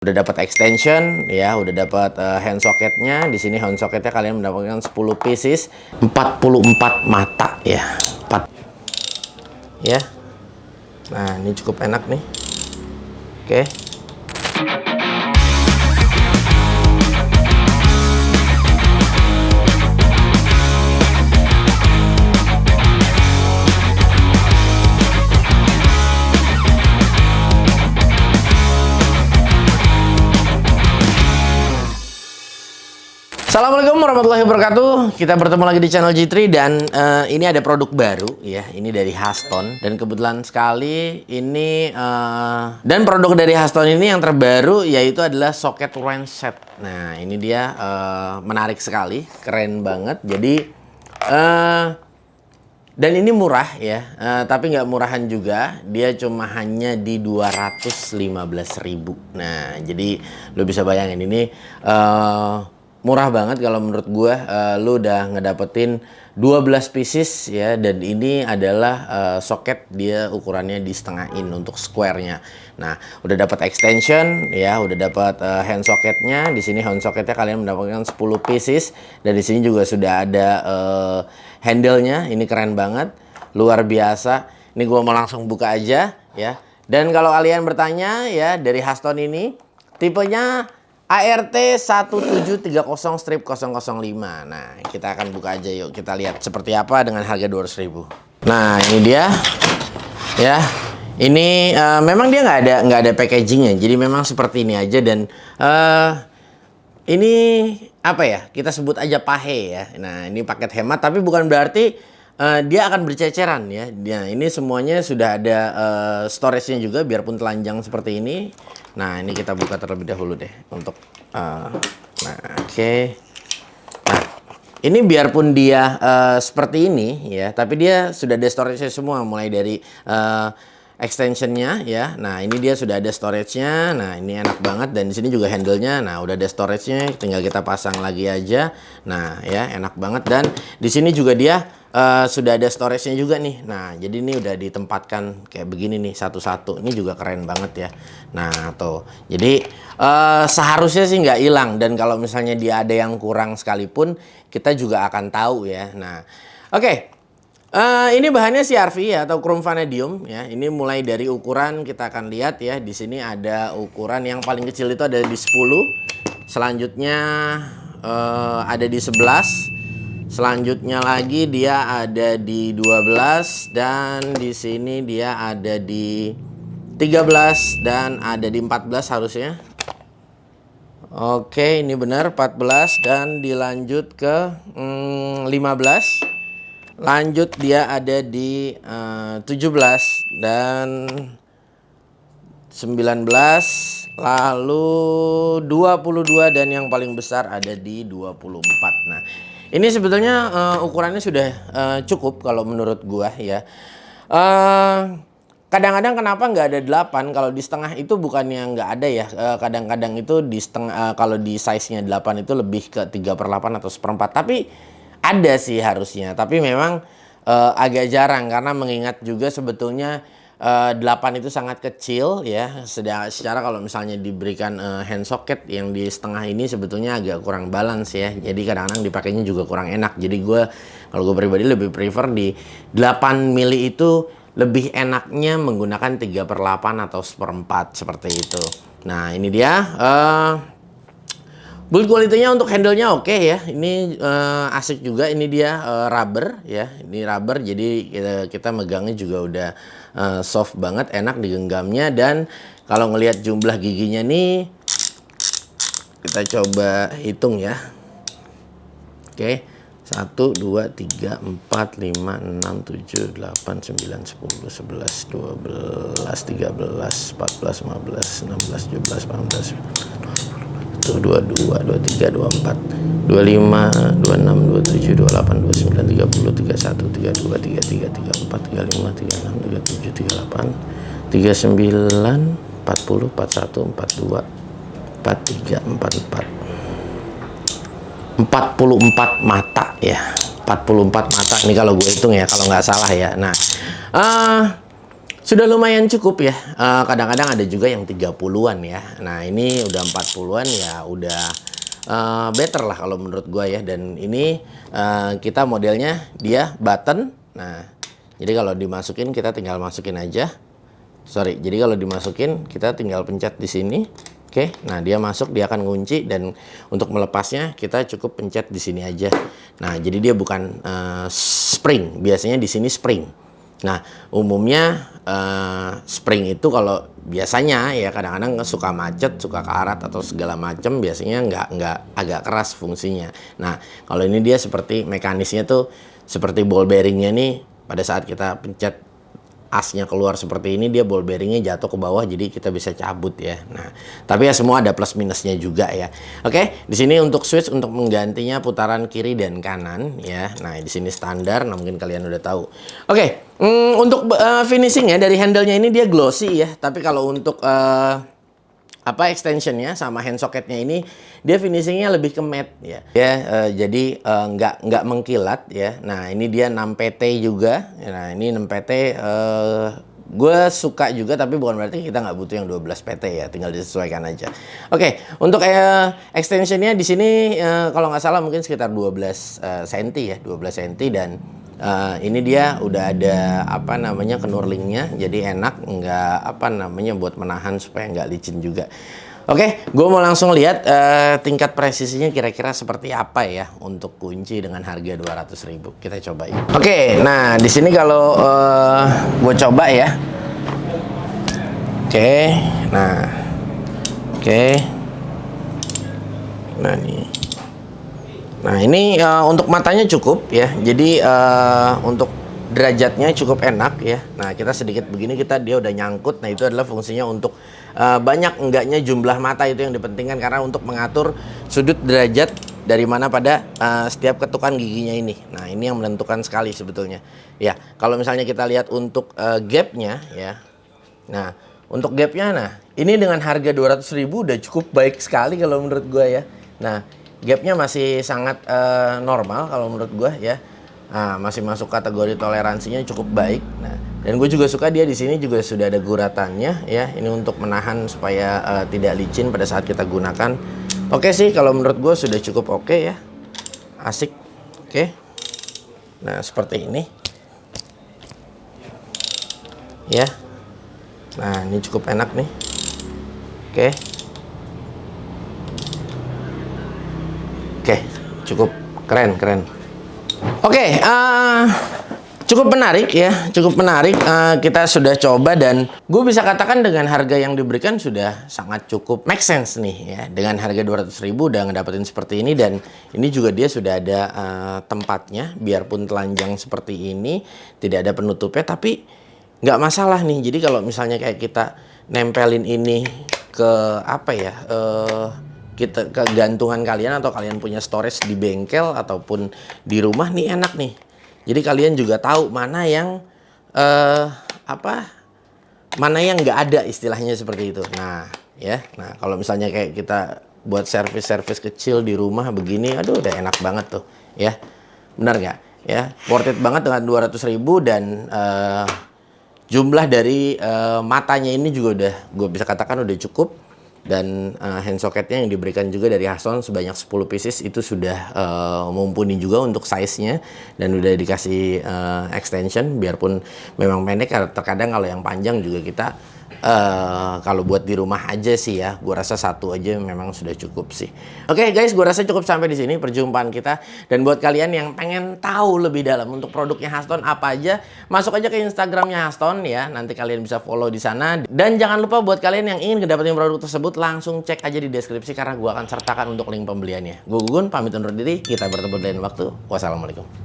Udah dapat extension ya, udah dapat hand socketnya. Di sini hand socketnya kalian mendapatkan 10 pieces, 44 mata ya. 4 ya. Nah, ini cukup enak nih. Oke. Assalamualaikum warahmatullahi wabarakatuh. Kita bertemu lagi di channel G3 dan ini ada produk baru ya. Ini dari Haston dan kebetulan sekali ini dan produk dari Haston ini yang terbaru yaitu adalah socket wrench set. Nah, ini dia menarik sekali, keren banget. Jadi dan ini murah ya, tapi nggak murahan juga. Dia cuma hanya di 215.000. Nah, jadi lo bisa bayangin ini murah banget kalau menurut gue. Lu udah ngedapetin 12 pieces ya, dan ini adalah soket, dia ukurannya di setengah in untuk square-nya. Nah, udah dapat extension ya, udah dapat hand socketnya. Di sini hand socketnya kalian mendapatkan 10 pieces, dan di sini juga sudah ada handle-nya. Ini keren banget, luar biasa. Ini gue mau langsung buka aja ya. Dan kalau kalian bertanya ya, dari Haston ini tipenya ART 1730-005. Nah, kita akan buka aja yuk. Kita lihat seperti apa dengan harga 200.000. Nah, ini dia. Ya. Ini memang dia nggak ada packagingnya. Jadi memang seperti ini aja, dan ini apa ya? Kita sebut aja pahe ya. Nah, ini paket hemat, tapi bukan berarti dia akan berceceran ya. Nah, ini semuanya sudah ada storage-nya juga, biarpun telanjang seperti ini. Nah, ini kita buka terlebih dahulu deh untuk nah, oke. Nah, ini biarpun dia seperti ini ya, tapi dia sudah ada storage-nya semua, mulai dari extension-nya ya. Nah, ini dia sudah ada storage-nya. Nah, ini enak banget, dan di sini juga handle-nya. Nah, udah ada storage-nya, tinggal kita pasang lagi aja. Nah, ya enak banget, dan di sini juga dia sudah ada storage-nya juga nih. Nah, jadi ini udah ditempatkan kayak begini nih satu-satu. Ini juga keren banget ya. Nah, tuh. Jadi seharusnya sih nggak hilang, dan kalau misalnya dia ada yang kurang sekalipun, kita juga akan tahu ya. Nah, oke. Ini bahannya CRV ya, atau chrome vanadium ya. Ini mulai dari ukuran kita akan lihat ya. Di sini ada ukuran yang paling kecil itu ada di 10. Selanjutnya ada di 11. Selanjutnya lagi dia ada di 12, dan di sini dia ada di 13 dan ada di 14 harusnya. Oke, ini benar 14, dan dilanjut ke 15. Lanjut dia ada di 17 dan 19, lalu 22, dan yang paling besar ada di 24. Nah, ini sebetulnya ukurannya sudah cukup kalau menurut gua ya. Kadang-kadang kenapa nggak ada 8? Kalau di setengah itu bukannya nggak ada ya. Kadang-kadang itu di setengah, kalau di size-nya 8 itu lebih ke 3/8 atau 1/4. Tapi ada sih harusnya. Tapi memang agak jarang, karena mengingat juga sebetulnya 8 itu sangat kecil ya. Secara kalau misalnya diberikan hand socket yang di setengah ini sebetulnya agak kurang balance ya. Jadi kadang-kadang dipakainya juga kurang enak. Jadi kalau gue pribadi lebih prefer di 8 mili itu lebih enaknya menggunakan 3/8 atau 1/4 seperti itu. Nah, ini dia. Build quality-nya untuk handle-nya oke ya. Ini asik juga. Ini dia rubber ya. Ini rubber, jadi kita megangnya juga udah soft banget, enak digenggamnya. Dan kalau ngelihat jumlah giginya nih, kita coba hitung ya. Oke. 1, 2, 3, 4, 5, 6, 7, 8, 9, 10, 11, 12, 13, 14, 15, 16, 17, 18, 22, 23, 24, 25, 26, 27, 28, 29, 30, 31, 32, 33, 34, 35, 36, 37, 38, 39, 40, 41, 42, 43, 44. 44 mata ya. 44 mata ini kalau gue hitung ya, kalau nggak salah ya. Nah, Sudah lumayan cukup ya. Kadang-kadang ada juga yang 30-an ya. Nah, ini udah 40-an ya udah better lah kalau menurut gua ya. Dan ini kita modelnya dia button. Nah, jadi kalau dimasukin kita tinggal masukin aja. Jadi kalau dimasukin kita tinggal pencet di sini. Oke, nah dia masuk, dia akan ngunci, dan untuk melepasnya kita cukup pencet di sini aja. Nah, jadi dia bukan spring, biasanya di sini spring. Nah, umumnya spring itu kalau biasanya ya kadang-kadang suka macet, suka karat atau segala macam, biasanya nggak agak keras fungsinya. Nah, kalau ini dia seperti mekanisnya tuh seperti ball bearingnya nih, pada saat kita pencet asnya keluar seperti ini, dia ball bearingnya jatuh ke bawah, jadi kita bisa cabut ya. Nah, tapi ya semua ada plus minusnya juga ya. Oke, di sini untuk switch untuk menggantinya putaran kiri dan kanan ya. Nah, di sini standar, nah mungkin kalian udah tahu. Oke, untuk finishingnya dari handle-nya ini dia glossy ya. Tapi kalau untuk extensionnya sama hand socketnya ini dia finishingnya lebih ke matte ya. Jadi nggak mengkilat ya. Nah, ini dia 6 PT juga. Nah, ini 6 PT gue suka juga, tapi bukan berarti kita nggak butuh yang 12 PT ya, tinggal disesuaikan aja. Oke, untuk extensionnya di sini kalau nggak salah mungkin sekitar 12 cm ya, 12 cm, dan ini dia udah ada apa namanya knurlingnya, jadi enak, nggak buat menahan supaya nggak licin juga. Oke, gue mau langsung lihat tingkat presisinya kira-kira seperti apa ya untuk kunci dengan harga 200.000. Kita cobain. Oke, nah di sini kalau gue coba ya. Oke, nah, nah nih. Nah, ini untuk matanya cukup ya. Jadi untuk derajatnya cukup enak ya. Nah, kita sedikit begini dia udah nyangkut. Nah, itu adalah fungsinya untuk banyak enggaknya jumlah mata, itu yang dipentingkan karena untuk mengatur sudut derajat dari mana pada setiap ketukan giginya ini. Nah, ini yang menentukan sekali sebetulnya. Ya, kalau misalnya kita lihat untuk gapnya ya. Nah, untuk gapnya, nah ini dengan harga 200.000 udah cukup baik sekali kalau menurut gua ya. Nah, gapnya masih sangat normal kalau menurut gua ya. Nah, masih masuk kategori toleransinya cukup baik. Nah, dan gue juga suka dia di sini juga sudah ada guratannya ya. Ini untuk menahan supaya tidak licin pada saat kita gunakan. Oke sih, kalau menurut gue sudah cukup oke ya. Asik. Oke. Nah, seperti ini. Ya. Nah, ini cukup enak nih. Oke. Oke, cukup keren. Oke, cukup menarik ya, cukup menarik. Kita sudah coba dan gue bisa katakan dengan harga yang diberikan sudah sangat cukup make sense nih ya. Dengan harga 200.000 udah ngedapetin seperti ini, dan ini juga dia sudah ada tempatnya, biarpun telanjang seperti ini, tidak ada penutupnya, tapi nggak masalah nih. Jadi kalau misalnya kayak kita nempelin ini ke apa ya, kita ke gantungan kalian, atau kalian punya storage di bengkel ataupun di rumah nih, enak nih. Jadi kalian juga tahu mana yang mana yang nggak ada, istilahnya seperti itu. Nah ya, nah kalau misalnya kayak kita buat servis kecil di rumah begini, aduh udah enak banget tuh ya. Benar nggak ya? Worth it banget dengan 200.000, dan jumlah dari matanya ini juga udah gue bisa katakan udah cukup. Dan hand socketnya yang diberikan juga dari Haston sebanyak 10 pieces itu sudah mumpuni juga untuk size-nya, dan udah dikasih extension biarpun memang pendek. Terkadang kalau yang panjang juga kita kalau buat di rumah aja sih ya, gue rasa satu aja memang sudah cukup sih. Oke guys, gue rasa cukup sampai di sini perjumpaan kita. Dan buat kalian yang pengen tahu lebih dalam untuk produknya Haston apa aja, masuk aja ke Instagramnya Haston ya. Nanti kalian bisa follow di sana. Dan jangan lupa buat kalian yang ingin mendapatkan produk tersebut, langsung cek aja di deskripsi karena gue akan sertakan untuk link pembeliannya. Gue Gugun, pamit undur diri. Kita bertemu di lain waktu. Wassalamualaikum.